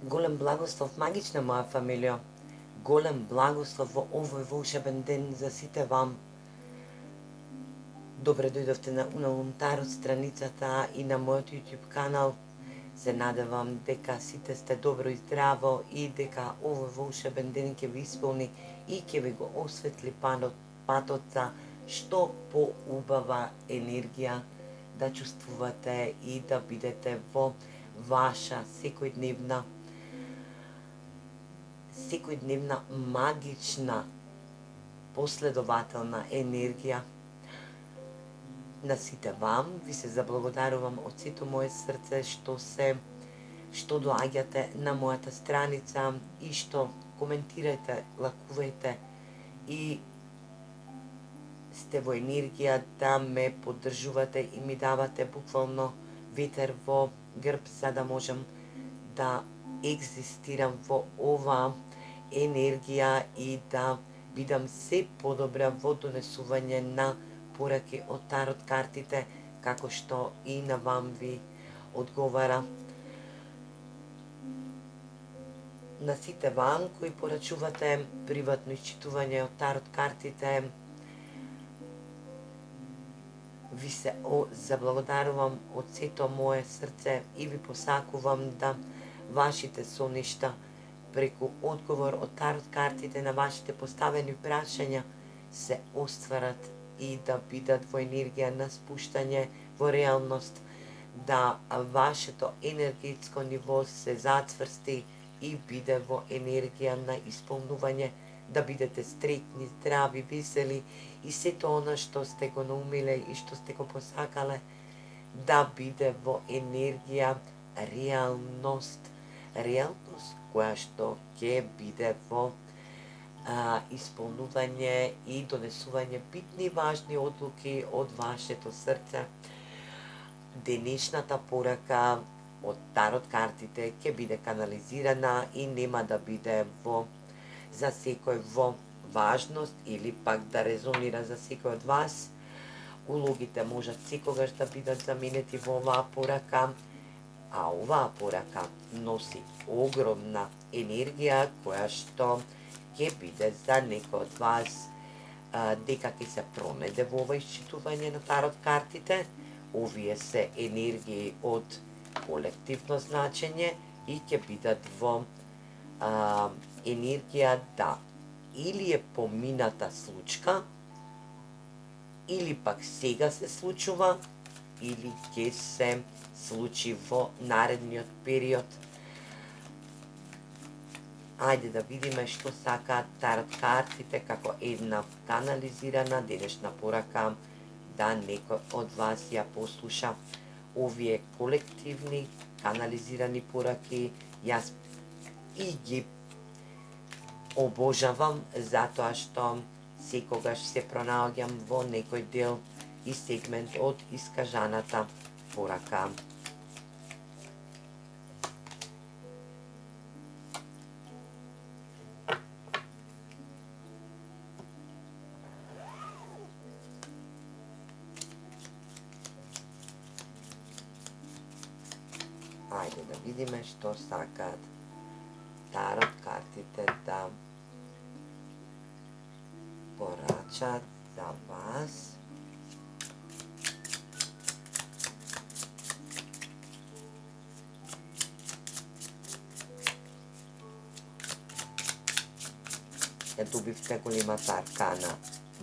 Голем благослов, магична моја фамилија. Голем благослов во овој волшебен ден за сите вам. Добре дојдовте на Унтарот страницата и на мојот YouTube канал. Се надевам дека сите сте добро и здраво и дека овој волшебен ден ќе ви исполни и ќе ви го осветли патот за што поубава енергија да чувствувате и да бидете во ваша секојдневна магична последователна енергија. На сите вам ви се заблагодарувам од сето моје срце што доаѓате на мојата страница и што коментирајте, лакувајте и сте во енергија да ме поддржувате и ми давате буквално ветер во грб за да можам да екзистирам во оваа енергија и да бидам се подобра во донесување на пораки од тарот картите, како што и на вам ви одговара. На сите вам кои порачувате приватно исчитување од тарот картите, ви се заблагодарувам од сето мое срце и ви посакувам да вашите соништа преку одговор од тарот картите на вашите поставени прашања се остварат и да бидат во енергија на спуштање во реалност, да вашето енергетско ниво се зацврсти и биде во енергија на исполнување, да бидете стрекни, здрави, весели и сето она што сте го наумиле и што сте го посакале, да биде во енергија реалност која што ќе биде во исполнување и донесување битни и важни одлуки од вашето срце. Денешната порака од тарот картите ќе биде канализирана и нема да биде за секој во важност или пак да резонира за секој од вас. Улогите можат секогаш да бидат заменети во оваа порака, а оваа порака носи огромна енергија која што ќе биде за некој од вас дека ќе се пронајде во ова исчитување на тарот картите. Овие се енергии од колективно значење и ќе бидат во енергија да или е помината случка, или пак сега се случува, или ќе се случи во наредниот период. Ајде да видиме што сакаат тарот картите како една канализирана денешна порака да некој од вас ја послуша. Овие колективни канализирани пораки јас и ги обожавам затоа што секогаш се пронаоѓам во некој дел и сегмент од искажаната порака. Ајде да видиме што сакаат тарот картите да порачат за вас. Ја добивте големата аркана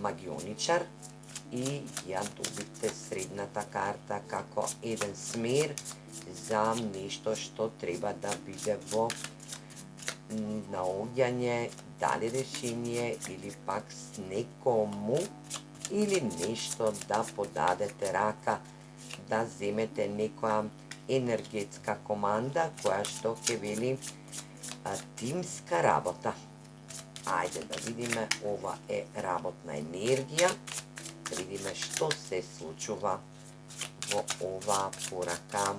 магионичар и ја добивте средната карта како еден смер за нешто што треба да биде во наоѓање, дали решение или пак с некому или нешто да подадете рака, да земете некоја енергетска команда која што ќе вели тимска работа. Ајде да видиме, ова е работна енергија, да видиме што се случува во оваа порака.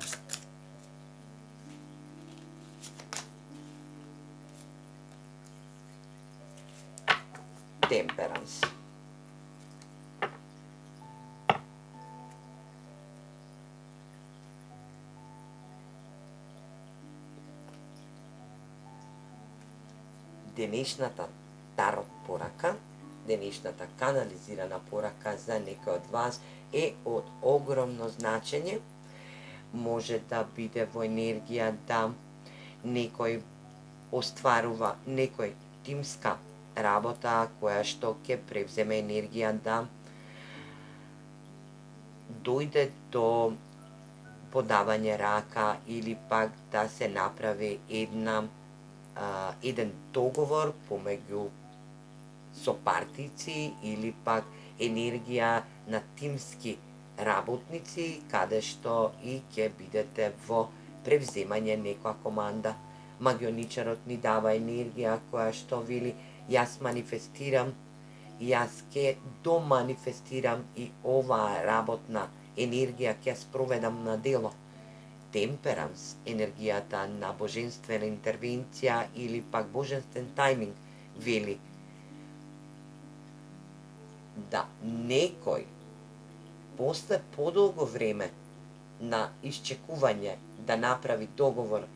Темперанс. денешната тарот порака, денешната канализирана порака за некој од вас е од огромно значење. Може да биде во енергија да некој остварува некој тимска работа која што ќе превземе енергија да дојде до подавање рака или пак да се направи еден договор помеѓу сопартици или пак енергија на тимски работници, каде што и ќе бидете во превземање некоја команда. Магионичарот ни дава енергија која што вели јас манифестирам, јас ќе доманифестирам и оваа работна енергија ќе спроведам на дело. Темперанс, енергијата на божествена интервенција или пак божествен тајминг, вели да некој после подолго време на исчекување да направи договор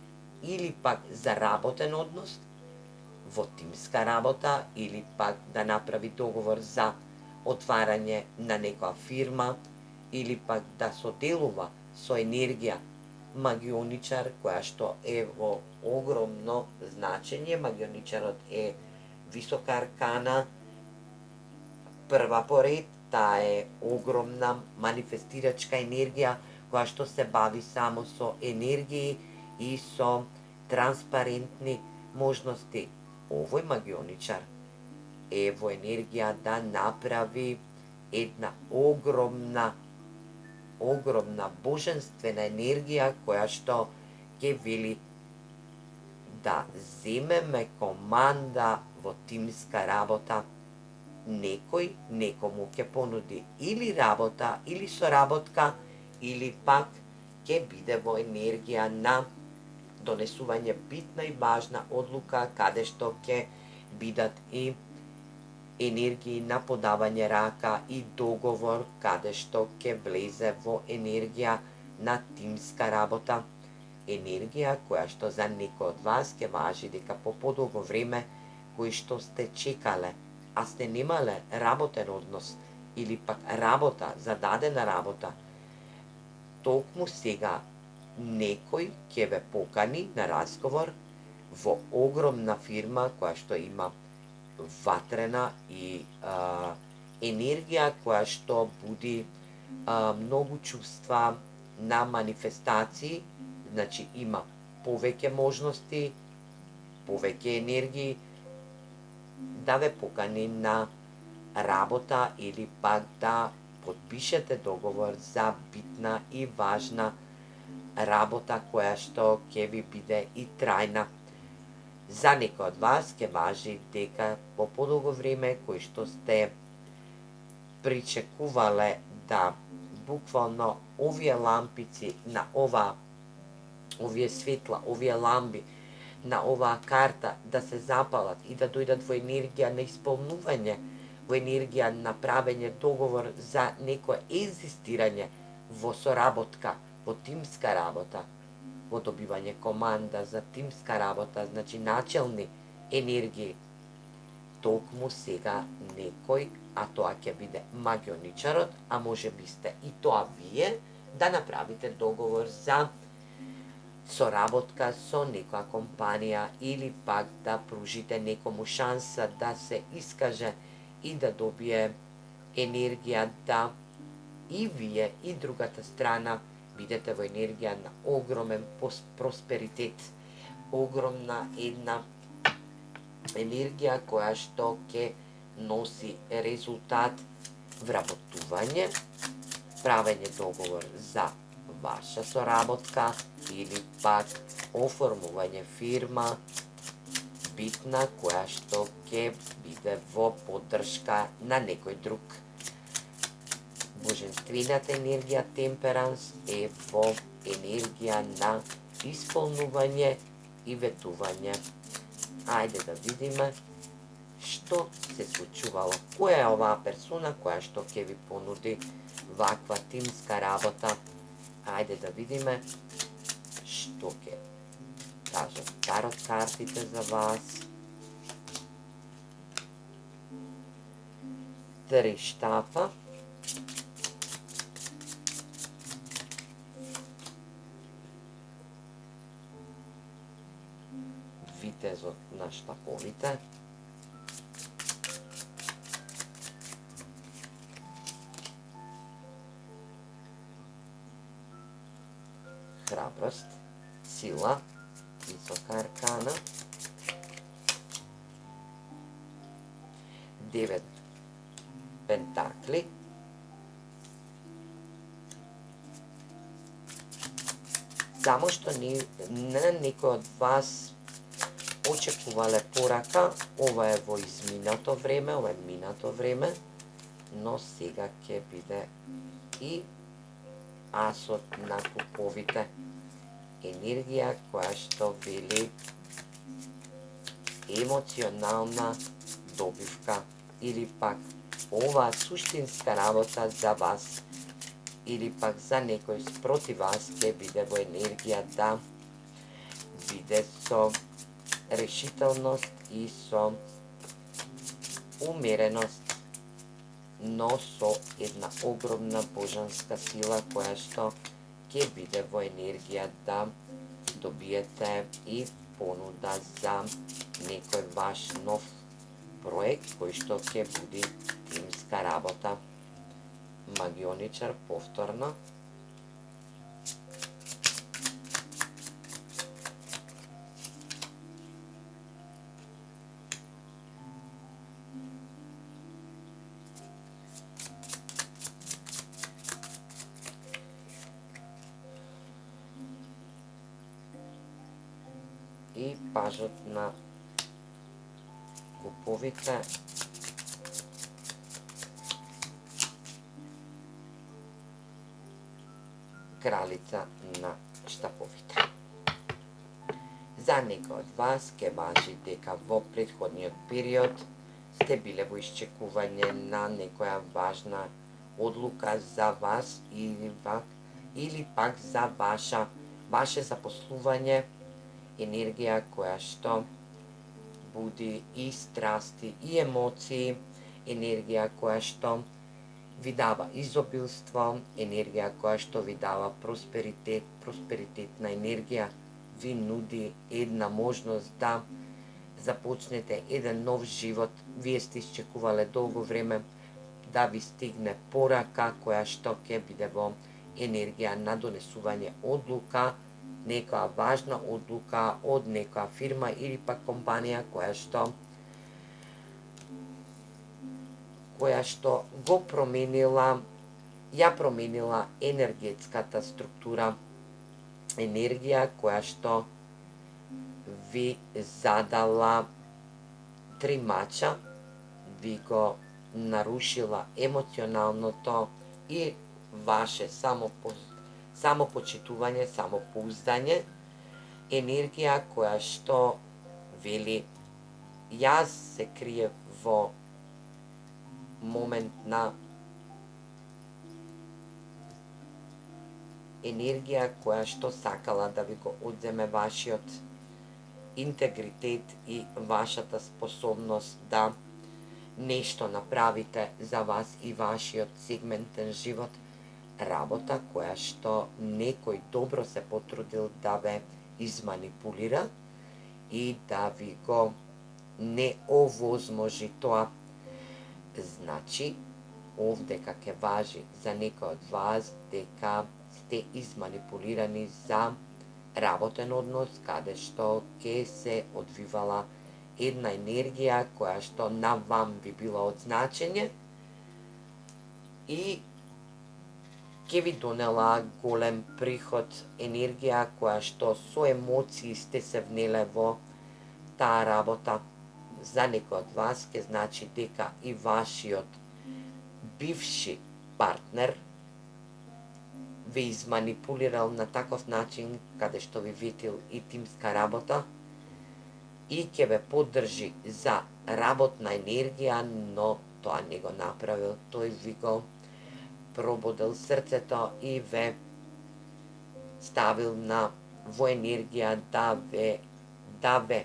или пак за работен однос во тимска работа или пак да направи договор за отварање на некоја фирма или пак да соделува со енергија магионичар која што е во огромно значење. Магионичарот е висока аркана, прва поред, таа е огромна манифестирачка енергија која што се бави само со енергии и со транспарентни можности. Овој магионичар е во енергија да направи една огромна божествена енергија која што ќе вели да земеме команда во тимска работа. Некој некому ќе понуди или работа, или соработка, или пак ќе биде во енергија на донесување битна и важна одлука, каде што ќе бидат и енергии на подавање рака и договор, каде што ќе влезе во енергија на тимска работа. Енергија која што за некој од вас ќе важи дека по подолго време кои што сте чекале, а сте немале работен однос или пак работа, зададена работа, токму сега некој ќе ве покани на разговор во огромна фирма која што има ватрена и енергија која што буди многу чувства на манифестации, значи има повеќе можности, повеќе енергии да ве покани на работа или пак да подпишете договор за битна и важна работа која што ќе ви биде и трајна. За некој од вас ќе важи дека по подолго време кои што сте причекувале да буквално овие лампици на овие светла, овие ламби на оваа карта да се запалат и да дојдат во енергија на исполнување, во енергија на правење договор за некое екзистирање во соработка, во тимска работа, во добивање команда за тимска работа, значи начелни енергии. Токму сега некој, а тоа ќе биде магионичарот, а може би сте и тоа вие, да направите договор за соработка со некоја компанија или пак да пружите некому шанса да се искаже и да добие енергија да и вие и другата страна бидете во енергија на огромен просперитет, огромна една енергија која што ќе носи резултат вработување, правење договор за ваша соработка или пак оформување фирма битна која што ќе биде во поддршка на некој друг. Божествената енергија темперанс е во енергија на исполнување и ветување. Ајде да видиме што се случувало. Која е оваа персона која што ќе ви понуди ваква тимска работа? Ајде да видиме што ќе кажат тарот картите за вас. 3 штафа. Витезот на штаповите. Храброст, сила, висока аркана. 9 пентакли. Само што не некој од вас очекувале порака, ова е во изминато време, ова е минато време, но сега ќе биде и асот на куповите. Енергија која што вели емоционална добивка или пак ова суштинска работа за вас или пак за некој спроти вас ќе биде во енергија да биде со решителност и со умереност, но со една огромна божанска сила која што ќе биде во енергија да добиете и понуда за некој ваш нов проект кој што ќе буди тимска работа. Магионичар повторно. И пажот на куповите. Кралица на штаповите. За некој од вас ќе важи дека во претходниот период сте биле во исчекување на некоја важна одлука за вас или пак за ваше запослување, енергија која што буди и страсти и емоции, енергија која што ви дава изобилство, енергија која што ви дава просперитетна енергија, ви нуди една можност да започнете еден нов живот. Вие сте исчекувале долго време да ви стигне порака која што ќе биде во енергија на донесување одлука, некоја важна одлука од некоја фирма или пак компанија која што го променила, ја променила енергетската структура, енергија која што ви задала тримача, ви го нарушила емоционалното и ваше самопочитување, самопоуздање, енергија која што вели јас се крие во момент на енергија која што сакала да ви го одземе вашиот интегритет и вашата способност да нешто направите за вас и вашиот сегментен живот, работа која што некој добро се потрудил да ве изманипулира и да ви го не овозможи тоа. Значи, овдека ќе важи за некој од вас дека сте изманипулирани за работен однос, каде што ќе се одвивала една енергија која што на вам би била од значење и ќе ви донела голем приход, енергија која што со емоции сте се внеле во таа работа. За некој од вас ќе значи дека и вашиот бивши партнер ве изманипулирал на таков начин каде што ви ветил и тимска работа и ќе ве поддржи за работна енергија, но тоа не го направил. Тој ви го пробудил срцето и ве ставил во енергија да ве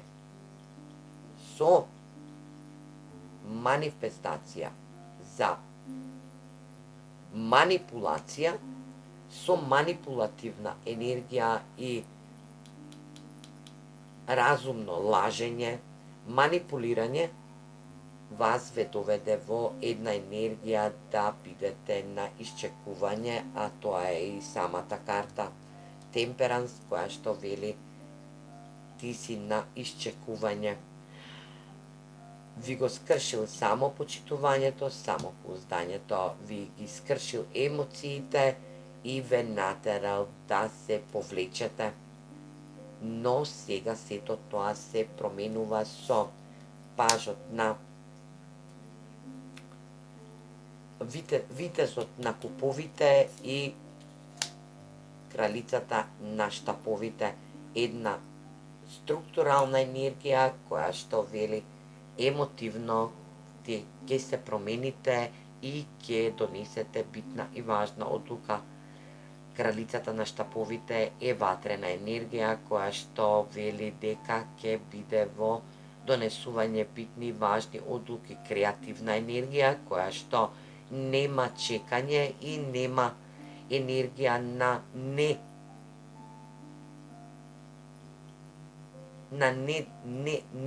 со манифестација за манипулација, со манипулативна енергија и разумно лажење, манипулирање, вас ве доведе во една енергија да бидете на исчекување, а тоа е и самата карта Темперанс, која што вели ти си на исчекување. Ви го скршил само почитувањето, само поуздањето, ви ги скршил емоциите и ве натерал да се повлечете. Но сега сето тоа се променува со пажот на витезот на куповите и кралицата на штаповите. Една структурална енергија која што вели емотивно ќе се промените и ќе донесете битна и важна одлука. Кралицата на штаповите е ватрена енергија која што вели дека ќе биде во донесување битни и важни одлуки, креативна енергија која што нема чекање и нема енергија на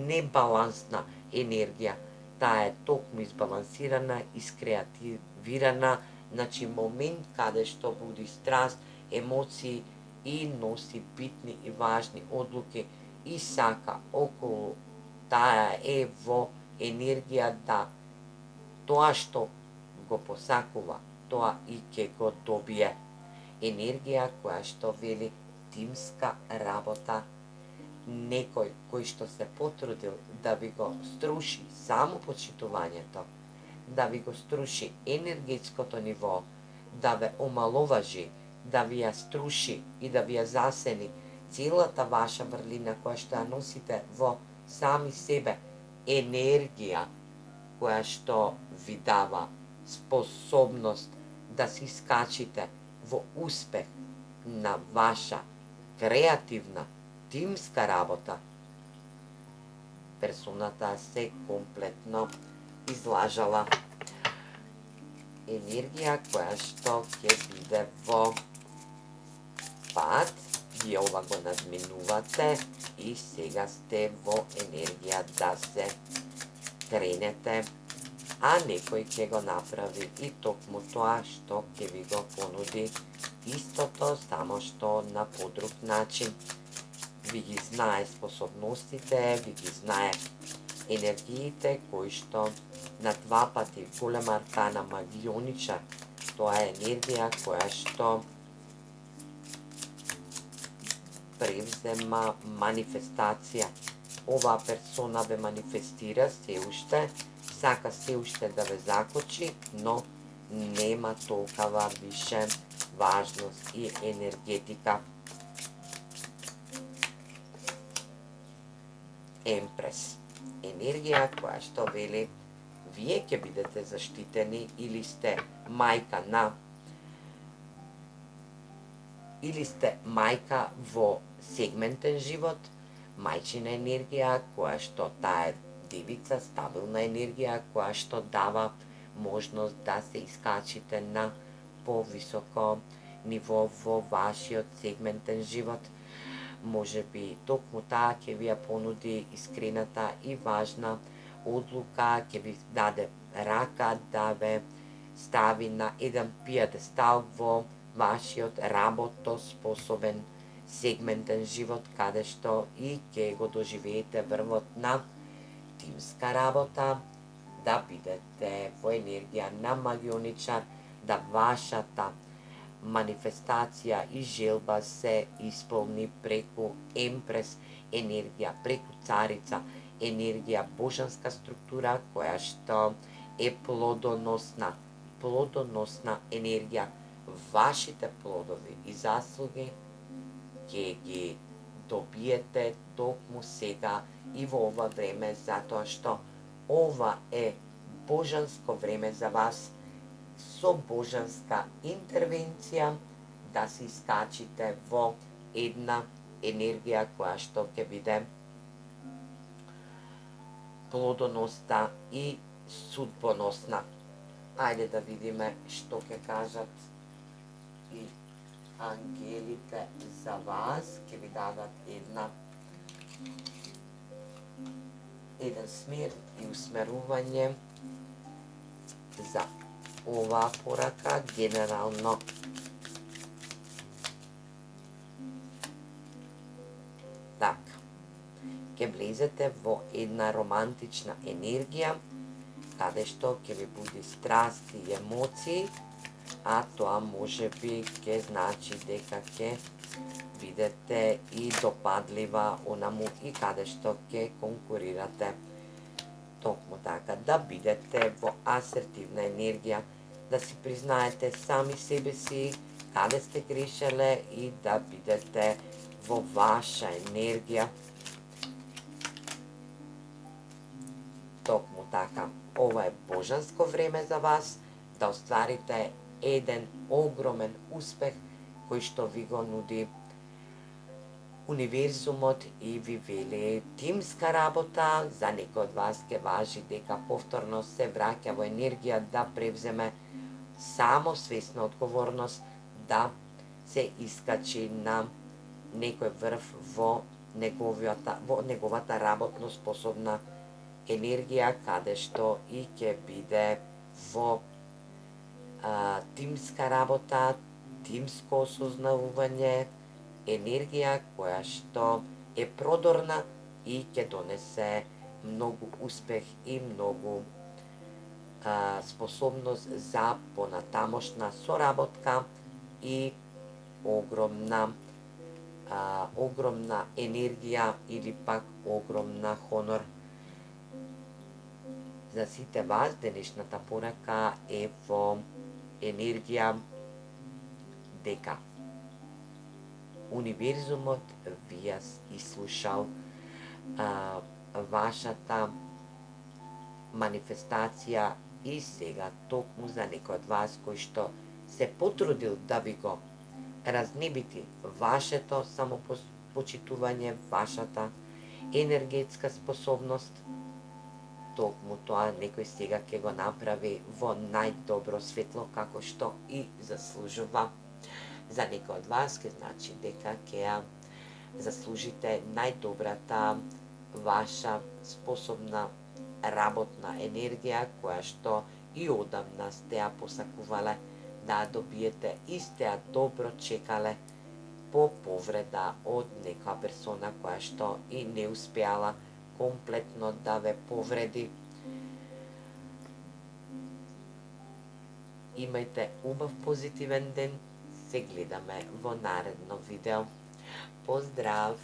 небалансна енергија. Таа е токму избалансирана, искреативирана, значи момент каде што буди страст, емоции и носи битни и важни одлуки и сака околу таа е во енергија да тоа што го посакува, тоа и ќе го добие. Енергија која што вели тимска работа, некој кој што се потрудил да ви го струши само почитувањето, да ви го струши енергетското ниво, да ве омаловажи, да ви ја струши и да ви ја засени целата ваша врлина која што ја носите во сами себе, енергија која што ви дава способност да си скачите во успех на ваша креативна тимска работа, персоната се комплетно излажала. Енергија која што ќе биде во пат, ви ова го надминувате и сега сте во енергија да се кренете, а некој ќе го направи и токму тоа што ќе ви го понуди истото, само што на подруг начин. Ви ги знае способностите, ви ги знае енергиите кои што на 2 пати голема аркана магионичар, тоа е енергија која што превзема манифестација. Оваа персона ве манифестира се уште, сака се уште да ве закочи, но нема толкова више важност и енергетика. Емпрес. Енергија која што вели вие ќе бидете заштитени или сте мајка во сегментен живот, мајчина енергија која што таа е девица, стабилна енергија која што дава можност да се искачите на повисоко ниво во вашиот сегментен живот. Може би токму таа ќе ви ја понуди искрената и важна одлука, ќе ви даде рака да ве стави на еден пиедестал во вашиот работоспособен сегментен живот, каде што и ќе го доживеете врвот на тимска работа, да бидете во енергија на магионичар, да вашата манифестација и желба се исполни преку емпрес енергија, преку царица енергија, божанска структура која што е плодоносна енергија. Вашите плодови и заслуги ќе ги добиете токму сега и во ова време, затоа што ова е божанско време за вас, со божанска интервенција да се искачите во една енергија која што ќе биде плодоносна и судбоносна. Ајде да видиме што ќе кажат и ангелите за вас, ќе ви дадат еден смер и усмерување за оваа порака генерално. Така, ќе влезете во една романтична енергија, каде што ќе ви буди страсти и емоции, а тоа може би ќе значи дека ќе бидете и допадлива онаму и каде што ќе конкурирате. Токму така, да бидете во асертивна енергија, да си признаете сами себе си каде сте грешеле и да бидете во ваша енергија. Токму така, ова е божанско време за вас, да остварите еден огромен успех кој што ви го нуди универзумот и ви вели тимска работа. За некој од вас ќе важи дека повторно се враќа во енергија да превземе само свесна одговорност, да се искачи на некој врв во неговата работно способна енергија, каде што и ќе биде во тимска работа, тимско осознавување, енергија која што е продорна и ќе донесе многу успех и многу способност за понатамошна соработка и огромна енергија или пак огромна хонор. За сите вас денешната порака е во енергија дека универзумот ви ја ислушал вашата манифестација и сега токму за некој од вас кој што се потрудил да ви го разнебити вашето самопочитување, вашата енергетска способност, токму тоа некој сега ќе го направи во најдобро светло како што и заслужува. За некој од вас ќе значи дека ќе ја заслужите најдобрата ваша способна работна енергија која што и одамна сте ја посакувале да добиете и сте ја добро чекале по повреда од некоја персона која што и не успеала комплетно да ве повреди. Имајте убав позитивен ден, се гледаме во наредно видео. Поздрав!